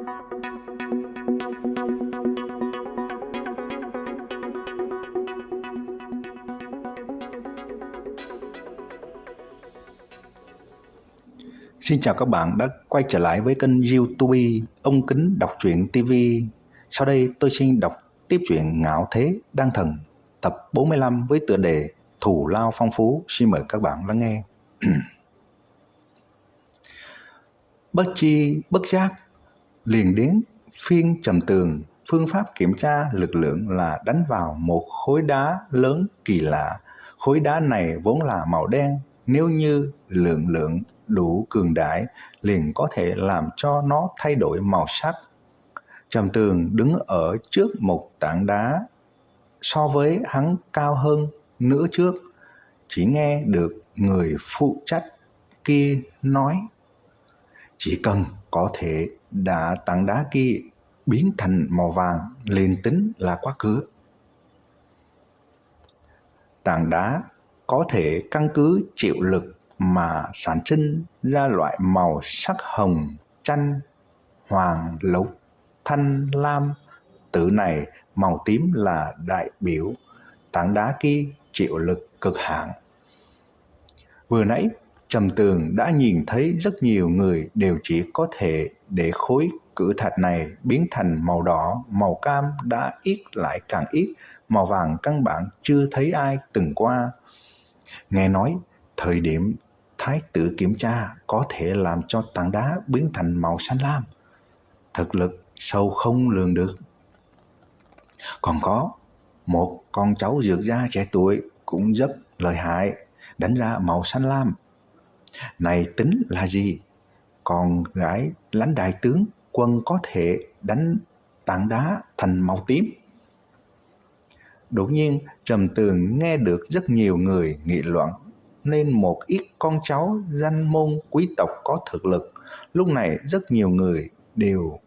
Xin chào các bạn đã quay trở lại với kênh YouTube Ông Kính Đọc Truyện TV. Sau đây tôi xin đọc tiếp truyện Ngạo Thế Đan Thần tập 45 với tựa đề Thù Lao Phong Phú. Xin mời các bạn lắng nghe. Bất chi bất giác liền đến phiên Trầm Tường. Phương pháp kiểm tra lực lượng là đánh vào một khối đá lớn kỳ lạ. Khối đá này vốn là màu đen, nếu như lượng đủ cường đại liền có thể làm cho nó thay đổi màu sắc. Trầm Tường đứng ở trước một tảng đá so với hắn cao hơn nửa trước, chỉ nghe được người phụ trách kia nói: chỉ cần có thể đã tảng đá kia biến thành màu vàng liền tính là quá cửa. Tảng đá có thể căn cứ chịu lực mà sản sinh ra loại màu sắc hồng, chanh, hoàng, lục, thanh, lam. Từ này màu tím là đại biểu tảng đá kia chịu lực cực hạn. Vừa nãy Trầm Tường đã nhìn thấy rất nhiều người đều chỉ có thể để khối cự thạch này biến thành màu đỏ, màu cam đã ít lại càng ít, màu vàng căn bản chưa thấy ai từng qua. Nghe nói thời điểm thái tử kiểm tra có thể làm cho tảng đá biến thành màu xanh lam, thực lực sâu không lường được. Còn có một con cháu dược gia trẻ tuổi cũng rất lợi hại, đánh ra màu xanh lam. Này tính là gì? Con gái lãnh đại tướng quân có thể đánh tảng đá thành màu tím. Đột nhiên Trầm Tường nghe được rất nhiều người nghị luận nên một ít con cháu danh môn quý tộc có thực lực. Lúc này rất nhiều người đều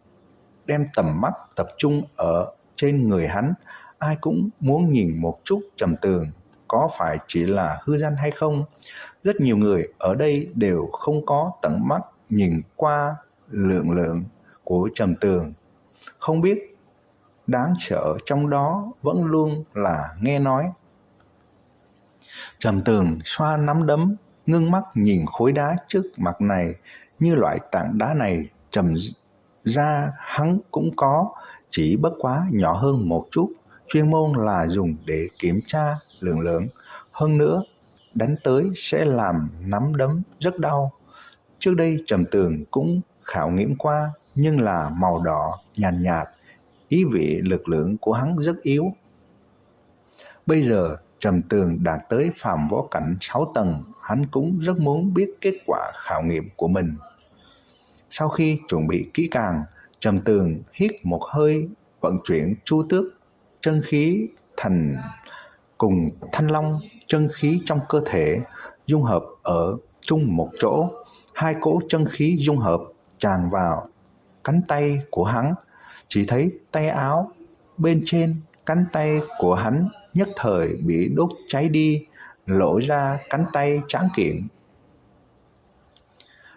đem tầm mắt tập trung ở trên người hắn, ai cũng muốn nhìn một chút Trầm Tường có phải chỉ là hư danh hay không. Rất nhiều người ở đây đều không có tận mắt nhìn qua lượng của Trầm Tường, không biết đáng sợ trong đó vẫn luôn là nghe nói. Trầm Tường xoa nắm đấm, ngưng mắt nhìn khối đá trước mặt này. Như loại tảng đá này trầm ra hắn cũng có, chỉ bất quá nhỏ hơn một chút, chuyên môn là dùng để kiểm tra lượng. Hơn nữa đánh tới sẽ làm nắm đấm rất đau. Trước đây Trầm Tường cũng khảo nghiệm qua, nhưng là màu đỏ nhàn nhạt, ý vị lực lượng của hắn rất yếu. Bây giờ Trầm Tường đạt tới phàm võ cảnh 6 tầng, hắn cũng rất muốn biết kết quả khảo nghiệm của mình. Sau khi chuẩn bị kỹ càng, Trầm Tường hít một hơi, vận chuyển chu tước chân khí thành cùng thanh long chân khí trong cơ thể dung hợp ở chung một chỗ. Hai cỗ chân khí dung hợp tràn vào cánh tay của hắn. Chỉ thấy tay áo bên trên cánh tay của hắn nhất thời bị đốt cháy đi, lộ ra cánh tay tráng kiện.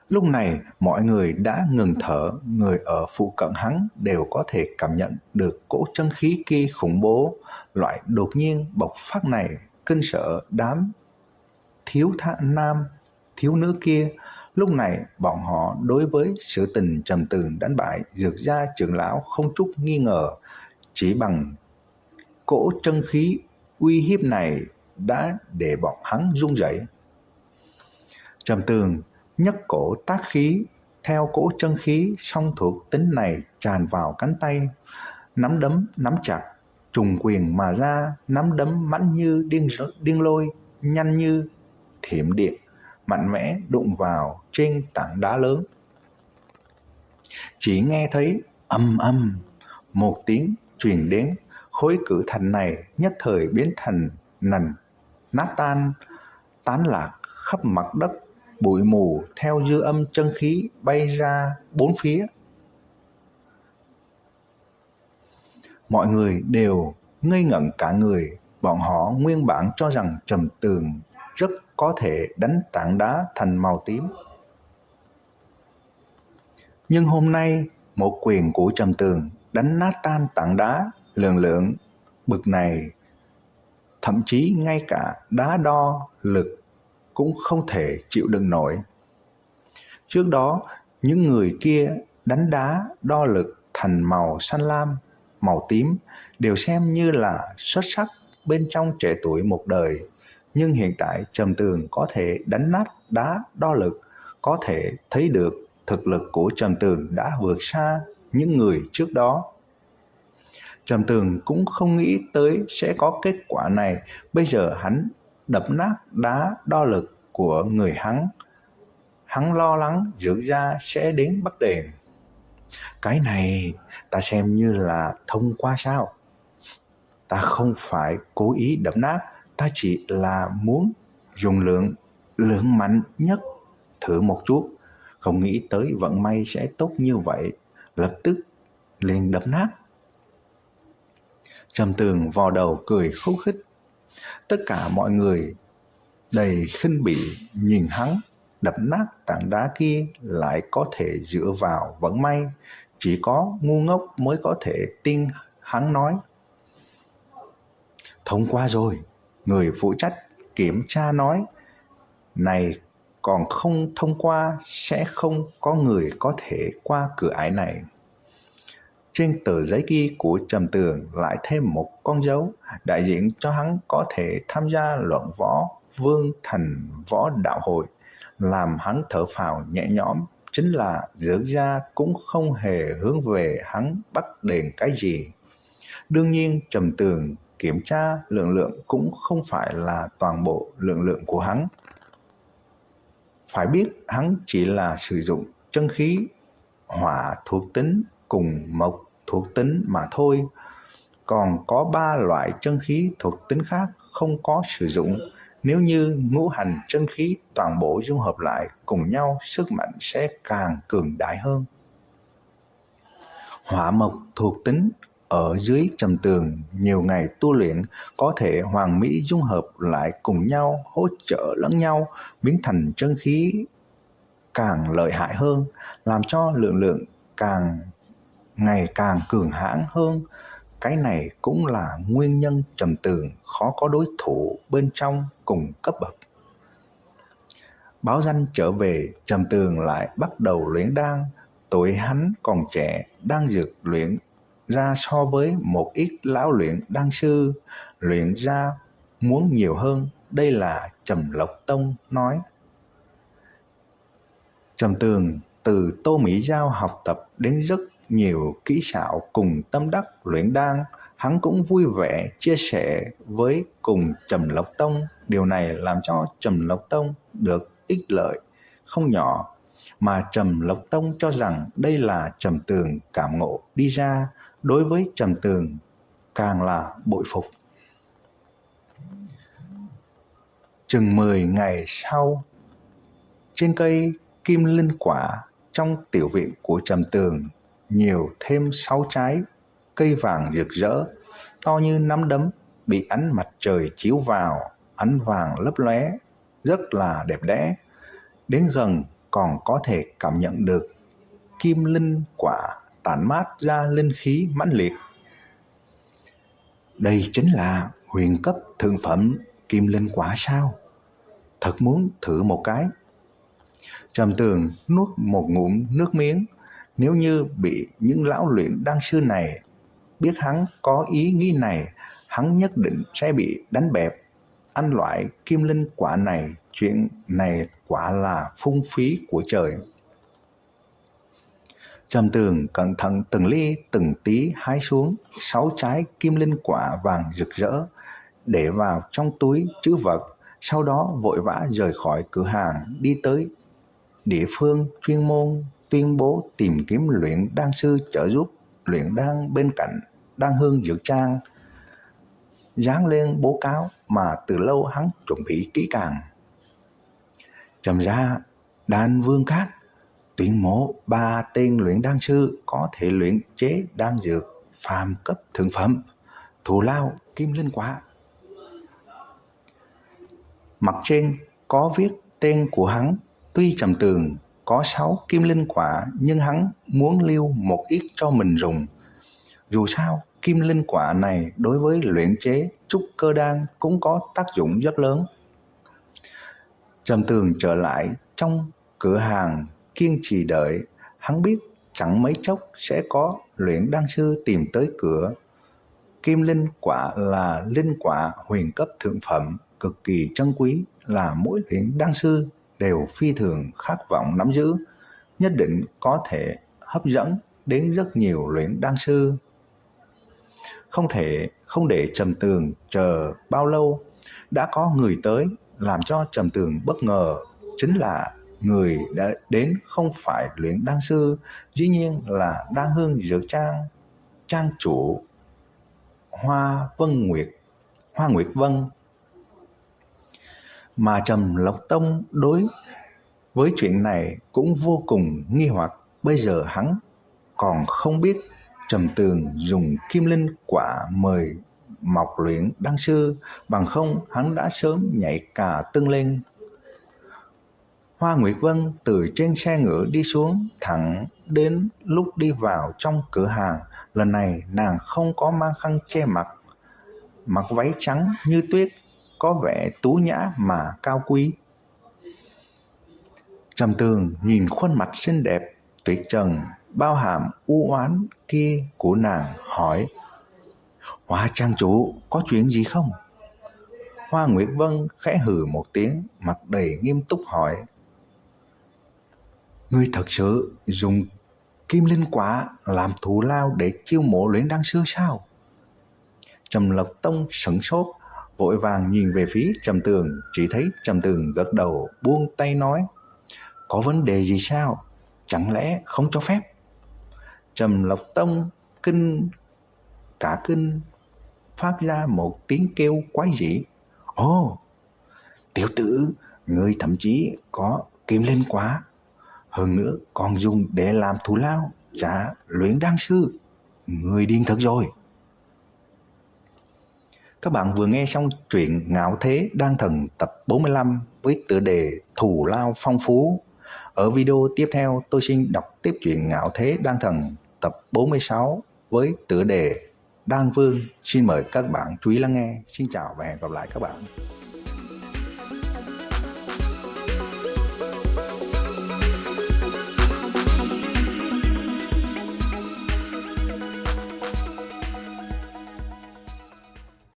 Lúc này mọi người đã ngừng thở, người ở phụ cận hắn đều có thể cảm nhận được cỗ chân khí kia khủng bố. Loại đột nhiên bộc phát này kinh sợ đám thiếu nam thiếu nữ kia. Lúc này bọn họ đối với sự tình Trầm Tường đánh bại dược gia trưởng lão không chút nghi ngờ, chỉ bằng cỗ chân khí uy hiếp này đã để bọn hắn run rẩy. Trầm Tường nhấc cổ tác khí, theo cỗ chân khí song thuộc tính này tràn vào cánh tay, nắm đấm nắm chặt, trùng quyền mà ra, nắm đấm mãnh như điên lôi, nhanh như thiểm điện, mạnh mẽ đụng vào trên tảng đá lớn. Chỉ nghe thấy ầm ầm một tiếng truyền đến, khối cự thạch này nhất thời biến thành nành nát tan, tán lạc khắp mặt đất. Bụi mù theo dư âm chân khí bay ra bốn phía. Mọi người đều ngây ngẩn cả người. Bọn họ nguyên bản cho rằng Trầm Tường rất có thể đánh tảng đá thành màu tím. Nhưng hôm nay một quyền của Trầm Tường đánh nát tan tảng đá lượng lượng bực này, thậm chí ngay cả đá đo lực cũng không thể chịu đựng nổi. Trước đó, những người kia đánh đá đo lực thành màu xanh lam, màu tím đều xem như là xuất sắc bên trong trẻ tuổi một đời. Nhưng hiện tại Trầm Tường có thể đánh nát đá đo lực, có thể thấy được thực lực của Trầm Tường đã vượt xa những người trước đó. Trầm Tường cũng không nghĩ tới sẽ có kết quả này. Bây giờ hắn đập nát đá đo lực của người hắn lo lắng Dược Gia sẽ đến bắt đền. Cái này ta xem như là thông qua sao? Ta không phải cố ý đập nát, ta chỉ là muốn dùng lượng mạnh nhất thử một chút. Không nghĩ tới vận may sẽ tốt như vậy, lập tức liền đập nát. Trầm Tường vò đầu cười khúc khích. Tất cả mọi người đầy khinh bỉ nhìn hắn đập nát tảng đá kia lại có thể dựa vào vận may. Chỉ có ngu ngốc mới có thể tin hắn nói. Thông qua rồi, người phụ trách kiểm tra nói. Này còn không thông qua sẽ không có người có thể qua cửa ải này. Trên tờ giấy kia của Trầm Tường lại thêm một con dấu, đại diện cho hắn có thể tham gia luận võ Vương Thành Võ Đạo Hội. Làm hắn thở phào nhẹ nhõm chính là Dược Gia cũng không hề hướng về hắn bắt đền cái gì. Đương nhiên Trầm Tường kiểm tra lượng cũng không phải là toàn bộ lượng của hắn. Phải biết hắn chỉ là sử dụng chân khí hỏa thuộc tính cùng mộc thuộc tính mà thôi. Còn có 3 loại chân khí thuộc tính khác không có sử dụng. Nếu như ngũ hành chân khí toàn bộ dung hợp lại cùng nhau, sức mạnh sẽ càng cường đại hơn. Hỏa mộc thuộc tính ở dưới Trầm Tường nhiều ngày tu luyện có thể hoàn mỹ dung hợp lại cùng nhau, hỗ trợ lẫn nhau, biến thành chân khí càng lợi hại hơn, làm cho lượng ngày càng cường hãn hơn. Cái này cũng là nguyên nhân Trầm Tường khó có đối thủ bên trong cùng cấp bậc. Báo danh trở về, Trầm Tường lại bắt đầu luyện đan. Tuổi hắn còn trẻ, đan dược luyện ra so với một ít lão luyện đan sư luyện ra muốn nhiều hơn. Đây là Trầm Lộc Tông nói. Trầm Tường từ Tô Mỹ Giao học tập đến rất nhiều kỹ xảo cùng tâm đắc luyện đan. Hắn cũng vui vẻ chia sẻ với cùng Trầm Lộc Tông. Điều này làm cho Trầm Lộc Tông được ích lợi không nhỏ, mà Trầm Lộc Tông cho rằng đây là Trầm Tường cảm ngộ đi ra. Đối với Trầm Tường càng là bội phục. Chừng 10 ngày sau, trên cây kim linh quả trong tiểu viện của Trầm Tường nhiều thêm 6 trái cây vàng rực rỡ, to như nắm đấm, bị ánh mặt trời chiếu vào, ánh vàng lấp lóe, rất là đẹp đẽ. Đến gần còn có thể cảm nhận được kim linh quả tản mát ra linh khí mãnh liệt. Đây chính là huyền cấp thượng phẩm kim linh quả sao? Thật muốn thử một cái. Trầm Tường nuốt một ngụm nước miếng. Nếu như bị những lão luyện đan sư này biết hắn có ý nghĩ này, hắn nhất định sẽ bị đánh bẹp. Ăn loại kim linh quả này, chuyện này quả là phung phí của trời. Trầm Tường cẩn thận từng ly từng tí hái xuống 6 trái kim linh quả vàng rực rỡ, để vào trong túi trữ vật, sau đó vội vã rời khỏi cửa hàng đi tới địa phương chuyên môn tuyên bố tìm kiếm luyện đan sư trợ giúp luyện đan bên cạnh đan hương dược trang, dán lên báo cáo mà từ lâu hắn chuẩn bị kỹ càng. Trầm gia Đan Vương Các tuyển mộ 3 tên luyện đan sư có thể luyện chế đan dược phàm cấp thượng phẩm, thù lao kim linh quả. Mặt trên có viết tên của hắn. Tuy Trầm Tường có 6 kim linh quả nhưng hắn muốn lưu một ít cho mình dùng. Dù sao, kim linh quả này đối với luyện chế trúc cơ đan cũng có tác dụng rất lớn. Trầm Tường trở lại trong cửa hàng kiên trì đợi, hắn biết chẳng mấy chốc sẽ có luyện đan sư tìm tới cửa. Kim linh quả là linh quả huyền cấp thượng phẩm, cực kỳ trân quý, là mỗi luyện đan sư đều phi thường khát vọng nắm giữ, nhất định có thể hấp dẫn đến rất nhiều luyện đan sư. Không để Trầm Tường chờ bao lâu, đã có người tới. Làm cho Trầm Tường bất ngờ chính là người đã đến không phải luyện đan sư, dĩ nhiên là Đan Hương Dược trang chủ Hoa Nguyệt Vân. Mà Trầm Lộc Tông đối với chuyện này cũng vô cùng nghi hoặc. Bây giờ hắn còn không biết Trầm Tường dùng kim linh quả mời mọc luyện đan sư, bằng không hắn đã sớm nhảy cà tưng lên. Hoa Nguyệt Vân từ trên xe ngựa đi xuống, thẳng đến lúc đi vào trong cửa hàng. Lần này nàng không có mang khăn che mặt, mặc váy trắng như tuyết, có vẻ tú nhã mà cao quý. Trầm Tường nhìn khuôn mặt xinh đẹp tuyệt trần, bao hàm u oán kia của nàng, hỏi: Hoa trang chủ, có chuyện gì không? Hoa Nguyệt Vân khẽ hừ một tiếng, mặt đầy nghiêm túc hỏi: Ngươi thật sự dùng kim linh quả làm thù lao để chiêu mộ luyện đan sư sao? Trầm Lộc Tông sửng sốt, vội vàng nhìn về phía Trầm Tường, chỉ thấy Trầm Tường gật đầu buông tay nói: Có vấn đề gì sao? Chẳng lẽ không cho phép? Trầm Lộc Tông kinh phát ra một tiếng kêu quái dị: Ồ, tiểu tử, ngươi thậm chí có kim linh quả, hơn nữa còn dùng để làm thù lao trả luyện đan sư, ngươi điên thật rồi. Các bạn vừa nghe xong truyện Ngạo Thế Đan Thần tập 45 với tựa đề Thù lao phong phú. Ở video tiếp theo tôi xin đọc tiếp truyện Ngạo Thế Đan Thần tập 46 với tựa đề Đan Vương. Xin mời các bạn chú ý lắng nghe. Xin chào và hẹn gặp lại các bạn.